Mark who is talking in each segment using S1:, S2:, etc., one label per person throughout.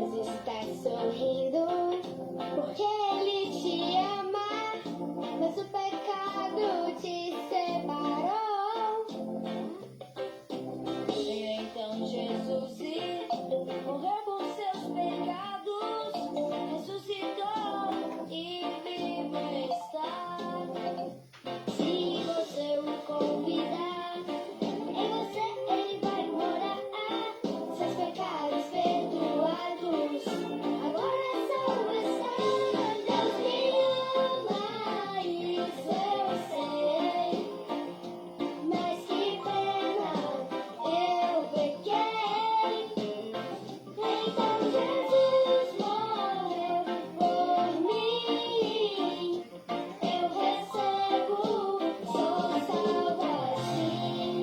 S1: vezes está sorrindo, porque Ele te ama, mas o pecado te separou. Então Jesus morreu por seus pecados, ressuscitou e vivo está. Se você o convidar, em você Ele vai morar. Seus pecados perdoados, agora é salvação. Deus me ama, isso eu sei, mas que pena, eu pequei. Então Jesus morreu por mim, eu recebo, sou salvo assim.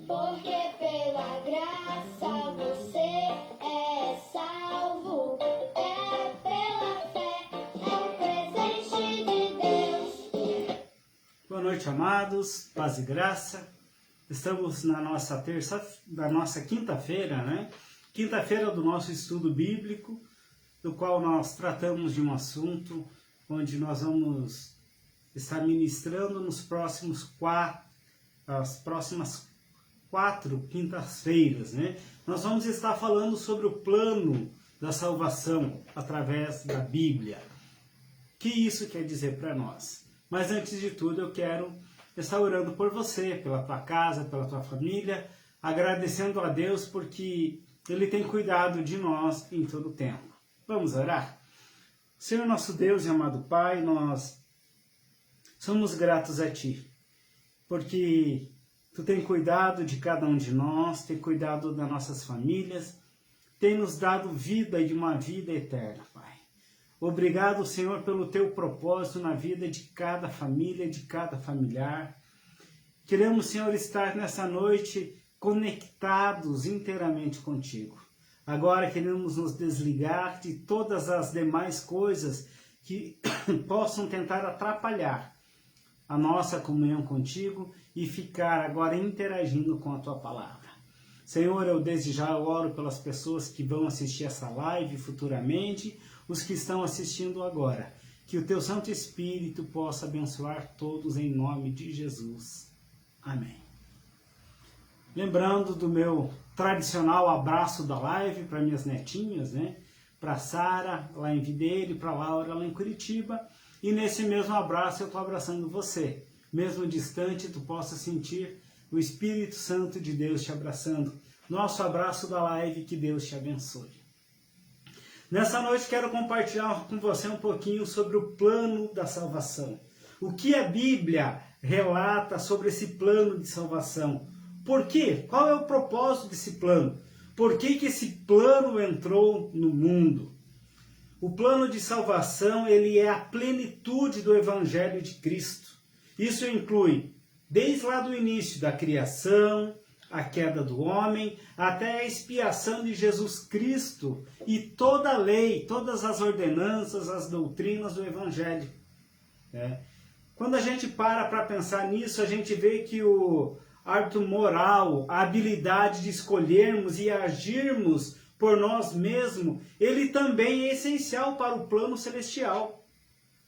S1: Porque pela graça você é salvo, é pela fé, é o presente de Deus.
S2: Boa noite, amados, paz e graça. Estamos na nossa quinta-feira, né? Quinta-feira do nosso estudo bíblico, do qual nós tratamos de um assunto onde nós vamos estar ministrando as próximas quatro quintas-feiras, né? Nós vamos estar falando sobre o plano da salvação através da Bíblia. O que isso quer dizer para nós? Mas antes de tudo, eu quero estar orando por você, pela tua casa, pela tua família, agradecendo a Deus porque Ele tem cuidado de nós em todo o tempo. Vamos orar? Senhor nosso Deus e amado Pai, nós somos gratos a Ti, porque Tu tem cuidado de cada um de nós, tem cuidado das nossas famílias, tem nos dado vida e uma vida eterna, Pai. Obrigado, Senhor, pelo Teu propósito na vida de cada família, de cada familiar. Queremos, Senhor, estar nessa noite conectados inteiramente contigo. Agora queremos nos desligar de todas as demais coisas que possam tentar atrapalhar a nossa comunhão contigo e ficar agora interagindo com a Tua palavra. Senhor, eu desde já oro pelas pessoas que vão assistir essa live futuramente, os que estão assistindo agora. Que o Teu Santo Espírito possa abençoar todos em nome de Jesus. Amém. Lembrando do meu tradicional abraço da live para minhas netinhas, né? Para Sara, lá em Videiro, para Laura, lá em Curitiba. E nesse mesmo abraço eu estou abraçando você. Mesmo distante, tu possa sentir o Espírito Santo de Deus te abraçando. Nosso abraço da live, que Deus te abençoe. Nessa noite quero compartilhar com você um pouquinho sobre o plano da salvação. O que a Bíblia relata sobre esse plano de salvação? Por quê? Qual é o propósito desse plano? Por que esse plano entrou no mundo? O plano de salvação, ele é a plenitude do Evangelho de Cristo. Isso inclui, desde lá do início da criação, a queda do homem, até a expiação de Jesus Cristo e toda a lei, todas as ordenanças, as doutrinas do Evangelho. Quando a gente para pensar nisso, a gente vê que o ârbitro moral, a habilidade de escolhermos e agirmos por nós mesmos, ele também é essencial para o plano celestial.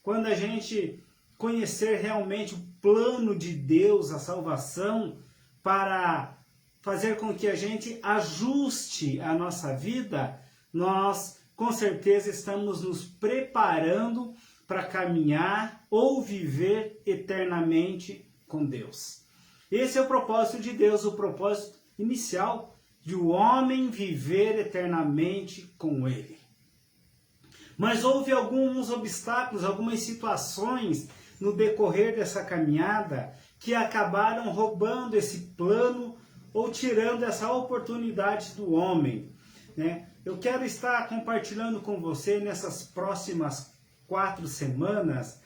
S2: Quando a gente conhecer realmente o plano de Deus, a salvação, para fazer com que a gente ajuste a nossa vida, nós com certeza estamos nos preparando para caminhar ou viver eternamente com Deus. Esse é o propósito de Deus, o propósito inicial de o homem viver eternamente com Ele. Mas houve alguns obstáculos, algumas situações no decorrer dessa caminhada que acabaram roubando esse plano ou tirando essa oportunidade do homem, né? Eu quero estar compartilhando com você nessas próximas 4 semanas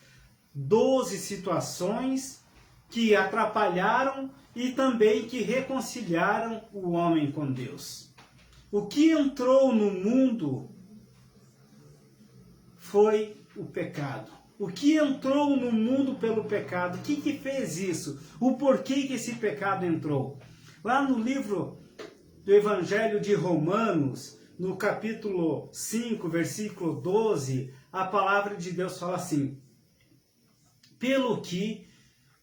S2: 12 situações que atrapalharam e também que reconciliaram o homem com Deus. O que entrou no mundo foi o pecado. O que entrou no mundo pelo pecado? O que fez isso? O porquê que esse pecado entrou? Lá no livro do Evangelho de Romanos, no capítulo 5, versículo 12, a palavra de Deus fala assim: pelo que,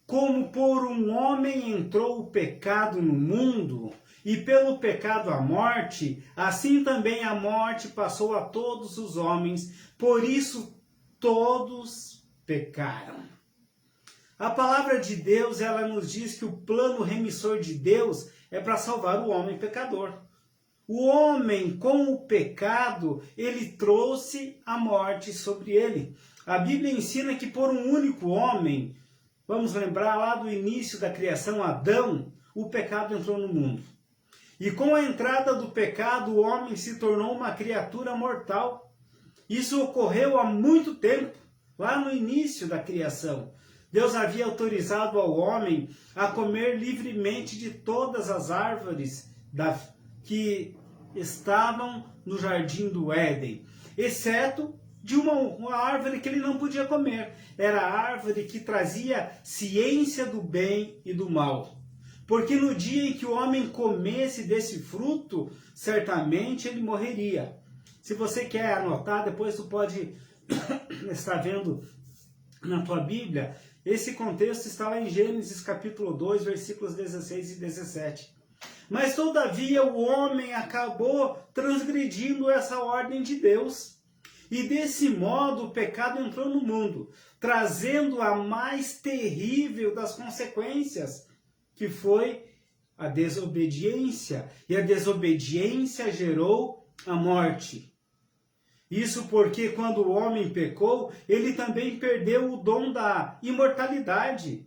S2: como por um homem entrou o pecado no mundo, e pelo pecado a morte, assim também a morte passou a todos os homens, por isso todos pecaram. A palavra de Deus, ela nos diz que o plano remissor de Deus é para salvar o homem pecador. O homem, com o pecado, ele trouxe a morte sobre ele. A Bíblia ensina que por um único homem, vamos lembrar lá do início da criação, Adão, o pecado entrou no mundo. E com a entrada do pecado, o homem se tornou uma criatura mortal. Isso ocorreu há muito tempo, lá no início da criação. Deus havia autorizado ao homem a comer livremente de todas as árvores que estavam no jardim do Éden, exceto de uma árvore que ele não podia comer. Era a árvore que trazia ciência do bem e do mal. Porque no dia em que o homem comesse desse fruto, certamente ele morreria. Se você quer anotar, depois tu pode estar vendo na tua Bíblia. Esse contexto está lá em Gênesis capítulo 2, versículos 16 e 17. Mas todavia o homem acabou transgredindo essa ordem de Deus. E desse modo o pecado entrou no mundo, trazendo a mais terrível das consequências, que foi a desobediência. E a desobediência gerou a morte. Isso porque quando o homem pecou, ele também perdeu o dom da imortalidade.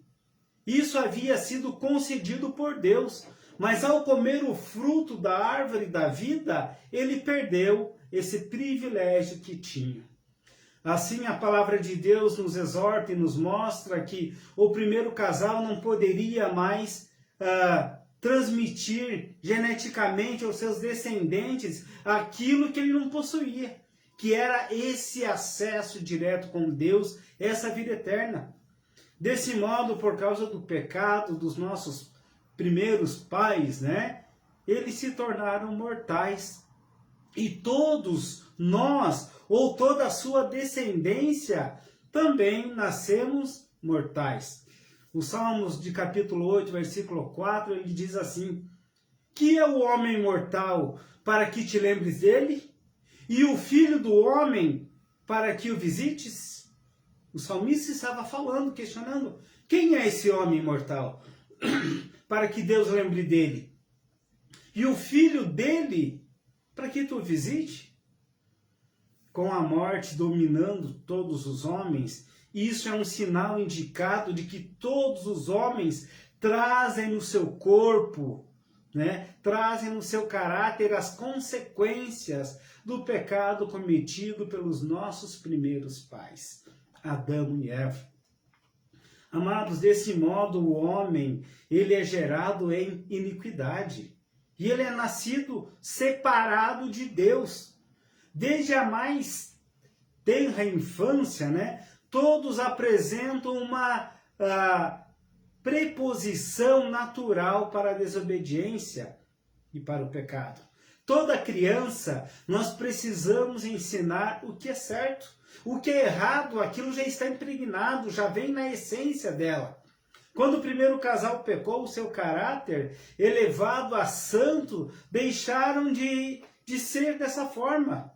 S2: Isso havia sido concedido por Deus, mas ao comer o fruto da árvore da vida, ele perdeu esse privilégio que tinha. Assim, a palavra de Deus nos exorta e nos mostra que o primeiro casal não poderia mais transmitir geneticamente aos seus descendentes aquilo que ele não possuía, que era esse acesso direto com Deus, essa vida eterna. Desse modo, por causa do pecado dos nossos primeiros pais, eles se tornaram mortais. E todos nós, ou toda a sua descendência, também nascemos mortais. Os Salmos de capítulo 8, versículo 4, ele diz assim: que é o homem mortal para que te lembres dele? E o filho do homem para que o visites? O salmista estava falando, questionando: quem é esse homem mortal para que Deus lembre dele? E o filho dele para que tu visite? Com a morte dominando todos os homens, isso é um sinal indicado de que todos os homens trazem no seu corpo, trazem no seu caráter as consequências do pecado cometido pelos nossos primeiros pais, Adão e Eva. Amados, desse modo o homem, ele é gerado em iniquidade. E ele é nascido separado de Deus. Desde a mais tenra infância, todos apresentam uma preposição natural para a desobediência e para o pecado. Toda criança, nós precisamos ensinar o que é certo. O que é errado, aquilo já está impregnado, já vem na essência dela. Quando o primeiro casal pecou, o seu caráter, elevado a santo, deixaram de ser dessa forma.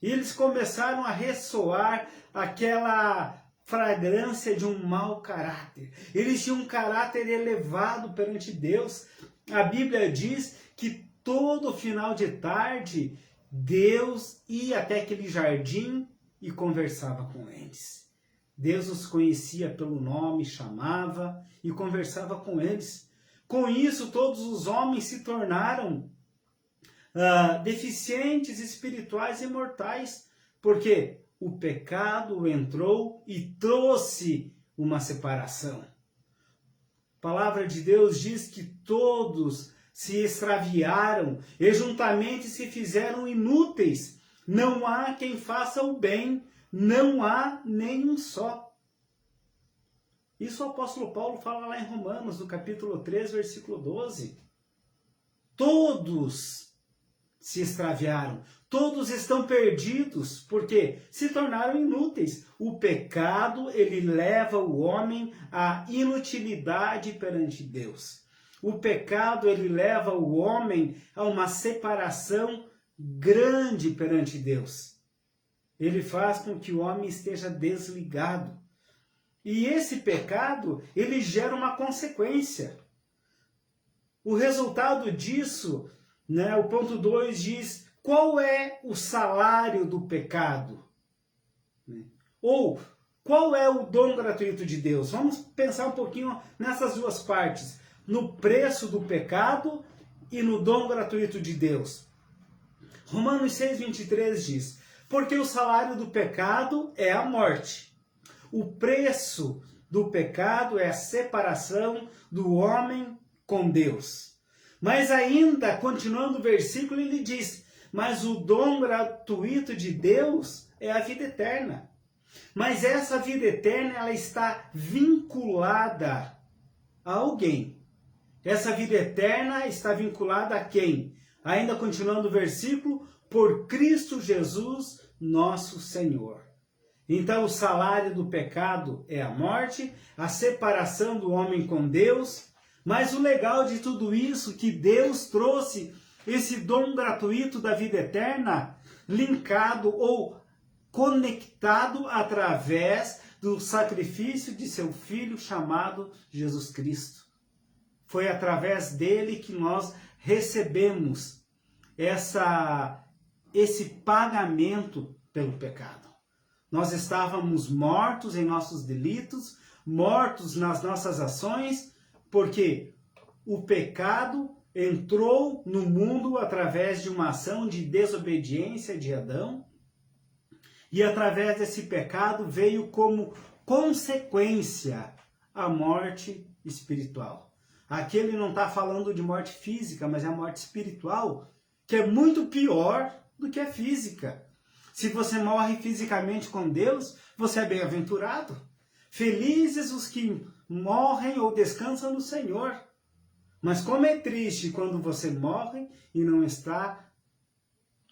S2: E eles começaram a ressoar aquela fragrância de um mau caráter. Eles tinham um caráter elevado perante Deus. A Bíblia diz que todo final de tarde, Deus ia até aquele jardim e conversava com eles. Deus os conhecia pelo nome, chamava e conversava com eles. Com isso, todos os homens se tornaram deficientes espirituais e mortais, porque o pecado entrou e trouxe uma separação. A palavra de Deus diz que todos se extraviaram e juntamente se fizeram inúteis. Não há quem faça o bem, não há nenhum só. Isso o apóstolo Paulo fala lá em Romanos, no capítulo 3, versículo 12. Todos se extraviaram, Todos estão perdidos porque se tornaram inúteis. O pecado, ele leva o homem à inutilidade perante Deus. O pecado, ele leva o homem a uma separação grande perante Deus. Ele faz com que o homem esteja desligado. E esse pecado, ele gera uma consequência. O resultado disso, né, o ponto 2 diz: qual é o salário do pecado? Ou qual é o dom gratuito de Deus? Vamos pensar um pouquinho nessas duas partes, no preço do pecado e no dom gratuito de Deus. Romanos 6,23 diz: porque o salário do pecado é a morte. O preço do pecado é a separação do homem com Deus. Mas ainda, continuando o versículo, ele diz: mas o dom gratuito de Deus é a vida eterna. Mas essa vida eterna, ela está vinculada a alguém. Essa vida eterna está vinculada a quem? Ainda continuando o versículo: por Cristo Jesus, nosso Senhor. Então o salário do pecado é a morte, a separação do homem com Deus. Mas o legal de tudo isso, que Deus trouxe esse dom gratuito da vida eterna, linkado ou conectado através do sacrifício de seu Filho chamado Jesus Cristo. Foi através dele que nós recebemos esse pagamento pelo pecado. Nós estávamos mortos em nossos delitos, mortos nas nossas ações, porque o pecado entrou no mundo através de uma ação de desobediência de Adão, e através desse pecado veio como consequência a morte espiritual. Aqui ele não está falando de morte física, mas é a morte espiritual, que é muito pior do que a física. Se você morre fisicamente com Deus, você é bem-aventurado. Felizes os que morrem ou descansam no Senhor. Mas como é triste quando você morre e não está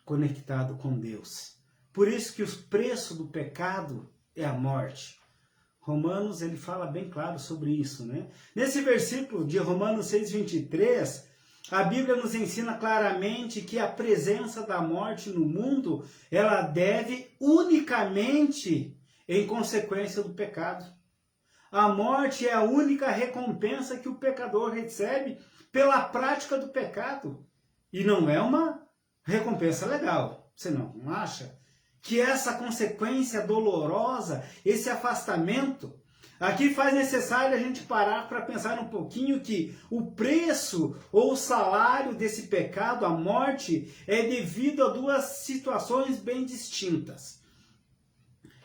S2: conectado com Deus. Por isso que o preço do pecado é a morte. Romanos, ele fala bem claro sobre isso, né? Nesse versículo de Romanos 6,23, a Bíblia nos ensina claramente que a presença da morte no mundo, ela deve unicamente em consequência do pecado. A morte é a única recompensa que o pecador recebe pela prática do pecado. E não é uma recompensa legal. Você não acha? Que essa consequência dolorosa, esse afastamento, aqui faz necessário a gente parar para pensar um pouquinho que o preço ou o salário desse pecado, a morte, é devido a duas situações bem distintas.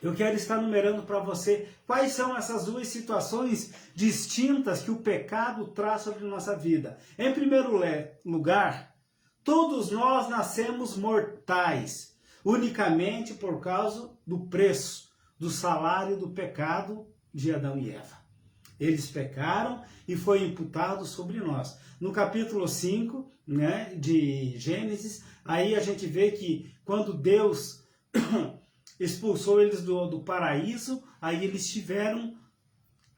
S2: Eu quero estar numerando para você quais são essas duas situações distintas que o pecado traz sobre a nossa vida. Em primeiro lugar, todos nós nascemos mortais, unicamente por causa do preço, do salário do pecado de Adão e Eva. Eles pecaram e foi imputado sobre nós. No capítulo 5, né, de Gênesis, aí a gente vê que quando Deus expulsou eles do paraíso, aí eles tiveram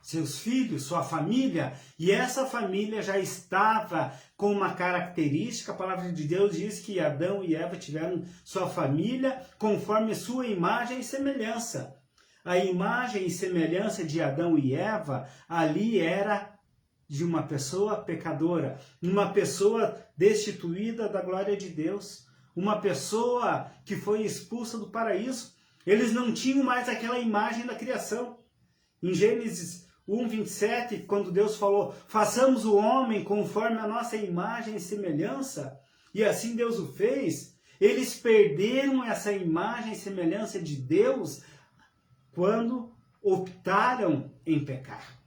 S2: seus filhos, sua família, e essa família já estava com uma característica. A palavra de Deus diz que Adão e Eva tiveram sua família conforme sua imagem e semelhança. A imagem e semelhança de Adão e Eva ali era de uma pessoa pecadora, uma pessoa destituída da glória de Deus, uma pessoa que foi expulsa do paraíso. Eles não tinham mais aquela imagem da criação. Em Gênesis 1:27, quando Deus falou, façamos o homem conforme a nossa imagem e semelhança, e assim Deus o fez, eles perderam essa imagem e semelhança de Deus quando optaram em pecar.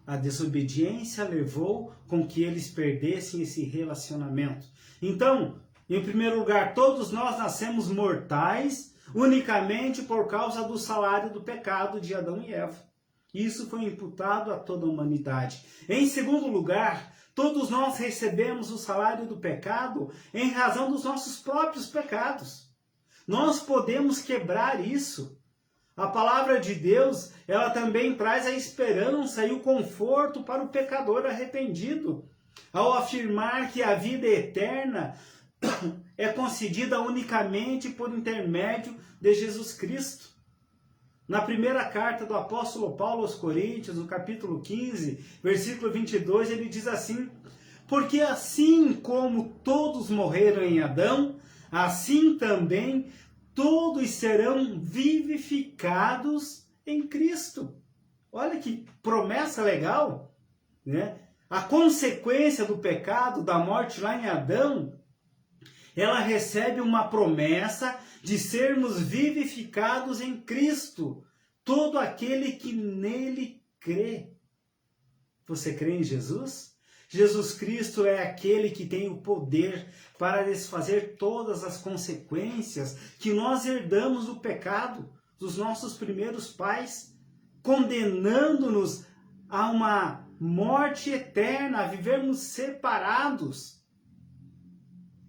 S2: A desobediência levou com que eles perdessem esse relacionamento. Então, em primeiro lugar, todos nós nascemos mortais unicamente por causa do salário do pecado de Adão e Eva. Isso foi imputado a toda a humanidade. Em segundo lugar, todos nós recebemos o salário do pecado em razão dos nossos próprios pecados. Nós podemos quebrar isso. A palavra de Deus, ela também traz a esperança e o conforto para o pecador arrependido, ao afirmar que a vida eterna é concedida unicamente por intermédio de Jesus Cristo. Na primeira carta do apóstolo Paulo aos Coríntios, no capítulo 15, versículo 22, ele diz assim: porque assim como todos morreram em Adão, assim também todos serão vivificados em Cristo. Olha que promessa legal, né? A consequência do pecado, da morte lá em Adão, ela recebe uma promessa de sermos vivificados em Cristo. Todo aquele que nele crê. Você crê em Jesus? Jesus Cristo é aquele que tem o poder para desfazer todas as consequências que nós herdamos do pecado dos nossos primeiros pais, condenando-nos a uma morte eterna, a vivermos separados.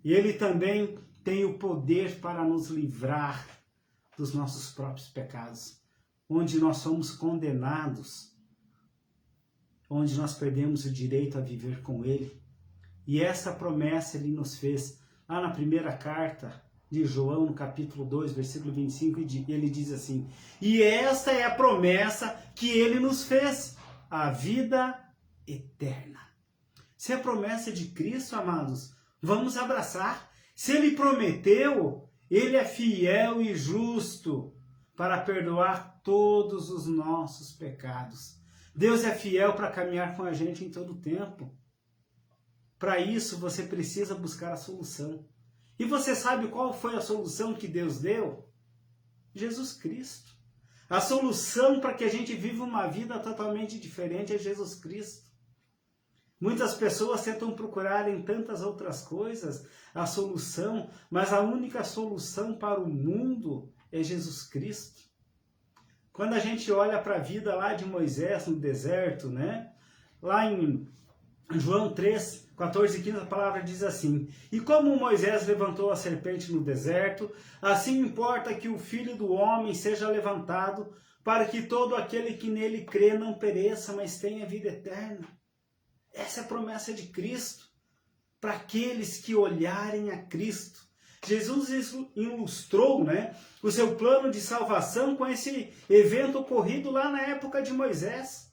S2: E Ele também tem o poder para nos livrar dos nossos próprios pecados, onde nós somos condenados, onde nós perdemos o direito a viver com Ele. E essa promessa Ele nos fez lá na primeira carta de João, no capítulo 2, versículo 25, ele diz assim: e esta é a promessa que Ele nos fez, a vida eterna. Se é a promessa de Cristo, amados, vamos abraçar. Se Ele prometeu, Ele é fiel e justo para perdoar todos os nossos pecados. Deus é fiel para caminhar com a gente em todo o tempo. Para isso, você precisa buscar a solução. E você sabe qual foi a solução que Deus deu? Jesus Cristo. A solução para que a gente viva uma vida totalmente diferente é Jesus Cristo. Muitas pessoas tentam procurar em tantas outras coisas a solução, mas a única solução para o mundo é Jesus Cristo. Quando a gente olha para a vida lá de Moisés no deserto, né? Lá em João 3, 14 e 15, a palavra diz assim: e como Moisés levantou a serpente no deserto, assim importa que o Filho do Homem seja levantado, para que todo aquele que nele crê não pereça, mas tenha vida eterna. Essa é a promessa de Cristo, para aqueles que olharem a Cristo. Jesus ilustrou, né, o seu plano de salvação com esse evento ocorrido lá na época de Moisés.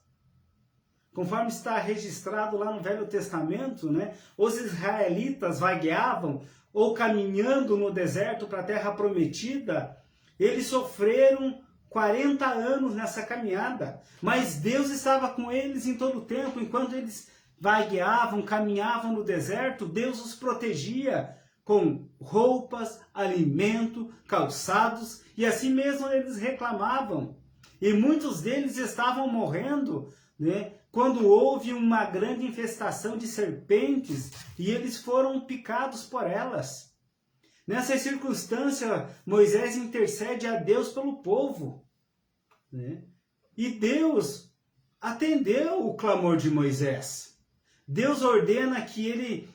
S2: Conforme está registrado lá no Velho Testamento, né, os israelitas vagueavam ou caminhando no deserto para a terra prometida. Eles sofreram 40 anos nessa caminhada, mas Deus estava com eles em todo o tempo. Enquanto eles vagueavam, caminhavam no deserto, Deus os protegia com roupas, alimento, calçados, e assim mesmo eles reclamavam. E muitos deles estavam morrendo, né, quando houve uma grande infestação de serpentes e eles foram picados por elas. Nessa circunstância, Moisés intercede a Deus pelo povo, né? E Deus atendeu o clamor de Moisés. Deus ordena que ele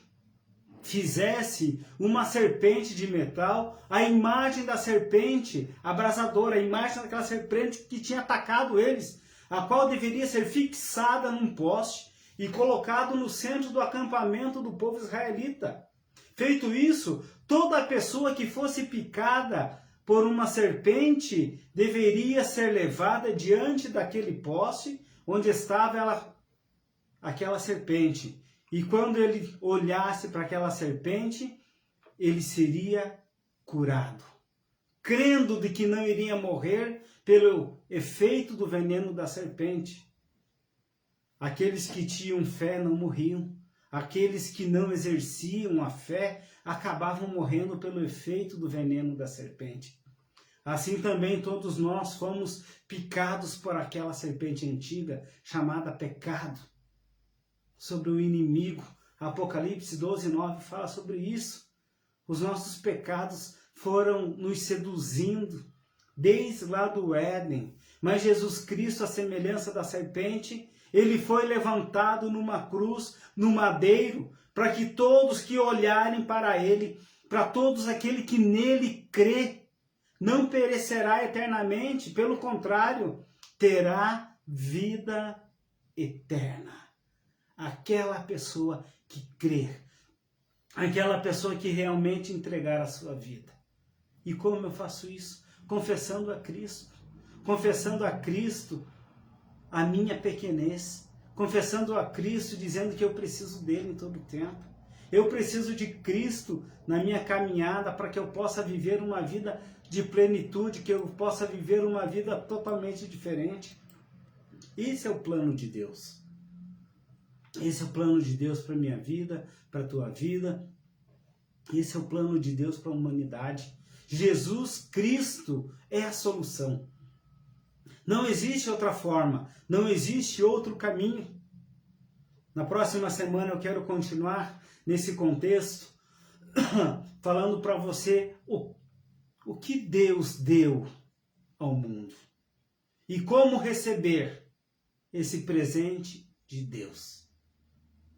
S2: fizesse uma serpente de metal, a imagem da serpente abrasadora, a imagem daquela serpente que tinha atacado eles, a qual deveria ser fixada num poste e colocado no centro do acampamento do povo israelita. Feito isso, toda pessoa que fosse picada por uma serpente deveria ser levada diante daquele poste onde estava aquela serpente. E quando ele olhasse para aquela serpente, ele seria curado, crendo de que não iria morrer pelo efeito do veneno da serpente. Aqueles que tinham fé não morriam. Aqueles que não exerciam a fé acabavam morrendo pelo efeito do veneno da serpente. Assim também todos nós fomos picados por aquela serpente antiga chamada pecado, sobre o inimigo. Apocalipse 12, 9 fala sobre isso. Os nossos pecados foram nos seduzindo desde lá do Éden. Mas Jesus Cristo, a semelhança da serpente, ele foi levantado numa cruz, no madeiro, para que todos que olharem para ele, para todos aquele que nele crê, não perecerá eternamente, pelo contrário, terá vida eterna. Aquela pessoa que crê, aquela pessoa que realmente entregar a sua vida. E como eu faço isso? Confessando a Cristo a minha pequenez, confessando a Cristo, dizendo que eu preciso dele em todo o tempo. Eu preciso de Cristo na minha caminhada para que eu possa viver uma vida de plenitude, que eu possa viver uma vida totalmente diferente. Esse é o plano de Deus. Esse é o plano de Deus para a minha vida, para a tua vida. Esse é o plano de Deus para a humanidade. Jesus Cristo é a solução. Não existe outra forma, não existe outro caminho. Na próxima semana eu quero continuar nesse contexto, falando para você o que Deus deu ao mundo e como receber esse presente de Deus.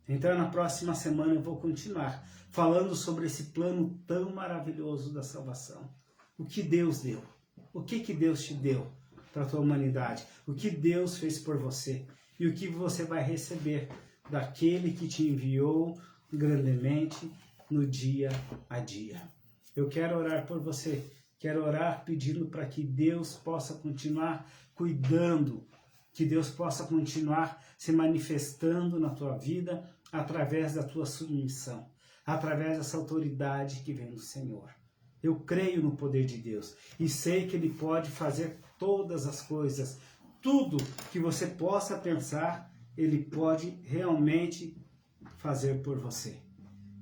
S2: Então, na próxima semana eu vou continuar falando sobre esse plano tão maravilhoso da salvação. O que Deus deu? O que Deus te deu para a tua humanidade? O que Deus fez por você? E o que você vai receber daquele que te enviou grandemente no dia a dia. Eu quero orar por você. Quero orar pedindo para que Deus possa continuar cuidando, que Deus possa continuar se manifestando na tua vida através da tua submissão, através dessa autoridade que vem do Senhor. Eu creio no poder de Deus e sei que Ele pode fazer todas as coisas, tudo que você possa pensar, Ele pode realmente fazer por você.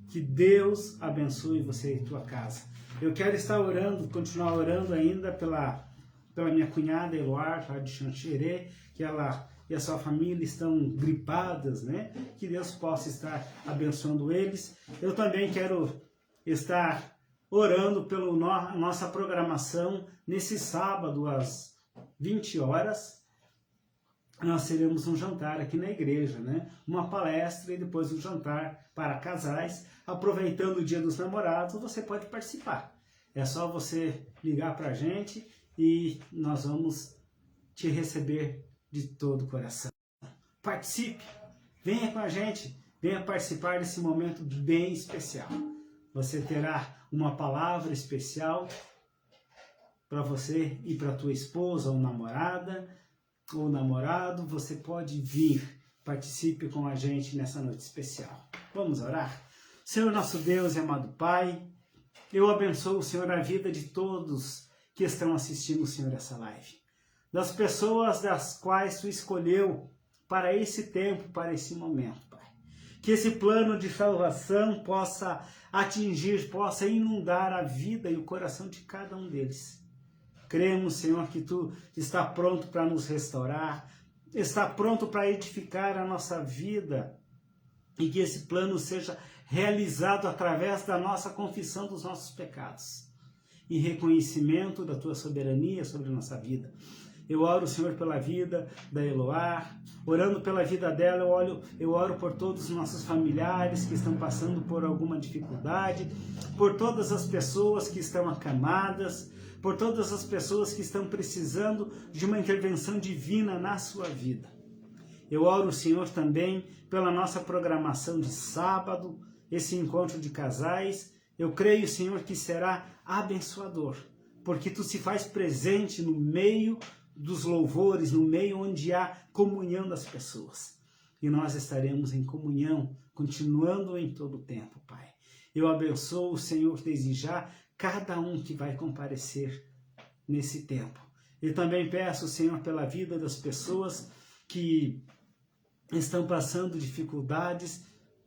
S2: Que Deus abençoe você e tua casa. Eu quero estar orando, continuar orando ainda pela minha cunhada Eloar, lá de Xanxerê, que ela e a sua família estão gripadas, né? Que Deus possa estar abençoando eles. Eu também quero estar orando pela nossa programação nesse sábado às 20 horas. Nós teremos um jantar aqui na igreja, né? Uma palestra e depois um jantar para casais. Aproveitando o Dia dos Namorados, você pode participar. É só você ligar para a gente e nós vamos te receber de todo o coração. Participe, venha com a gente, venha participar desse momento bem especial. Você terá uma palavra especial para você e para tua esposa ou namorada, ou namorado. Você pode vir, participe com a gente nessa noite especial. Vamos orar? Senhor nosso Deus e amado Pai, eu abençoo, Senhor, a vida de todos que estão assistindo, Senhor, essa live. Das pessoas das quais Tu escolheu para esse tempo, para esse momento, Pai. Que esse plano de salvação possa atingir, possa inundar a vida e o coração de cada um deles. Cremos, Senhor, que Tu está pronto para nos restaurar, está pronto para edificar a nossa vida e que esse plano seja realizado através da nossa confissão dos nossos pecados e reconhecimento da Tua soberania sobre a nossa vida. Eu oro, Senhor, pela vida da Eloar, orando pela vida dela, eu oro por todos os nossos familiares que estão passando por alguma dificuldade, por todas as pessoas que estão acamadas, por todas as pessoas que estão precisando de uma intervenção divina na sua vida. Eu oro, Senhor, também pela nossa programação de sábado, esse encontro de casais. Eu creio, Senhor, que será abençoador, porque Tu se faz presente no meio dos louvores, no meio onde há comunhão das pessoas. E nós estaremos em comunhão, continuando em todo o tempo, Pai. Eu abençoo, Senhor, desde já, cada um que vai comparecer nesse tempo. Eu também peço, Senhor, pela vida das pessoas que estão passando dificuldades.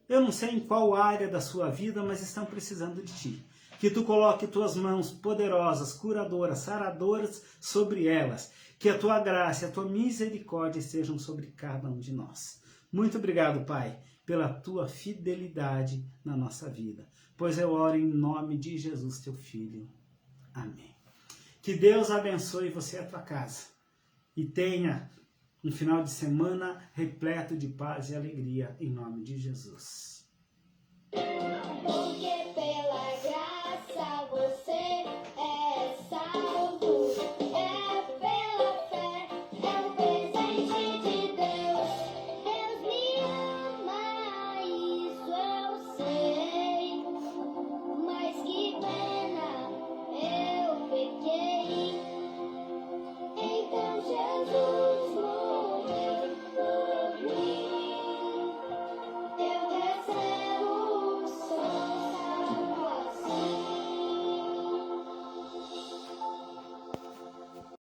S2: Eu não sei em qual área da sua vida, mas estão precisando de Ti. Que Tu coloque Tuas mãos poderosas, curadoras, saradoras sobre elas. Que a Tua graça e a Tua misericórdia estejam sobre cada um de nós. Muito obrigado, Pai, pela Tua fidelidade na nossa vida. Pois eu oro em nome de Jesus, Teu Filho. Amém. Que Deus abençoe você e a tua casa. e tenha um final de semana repleto de paz e alegria, em nome de Jesus.
S1: Porque pela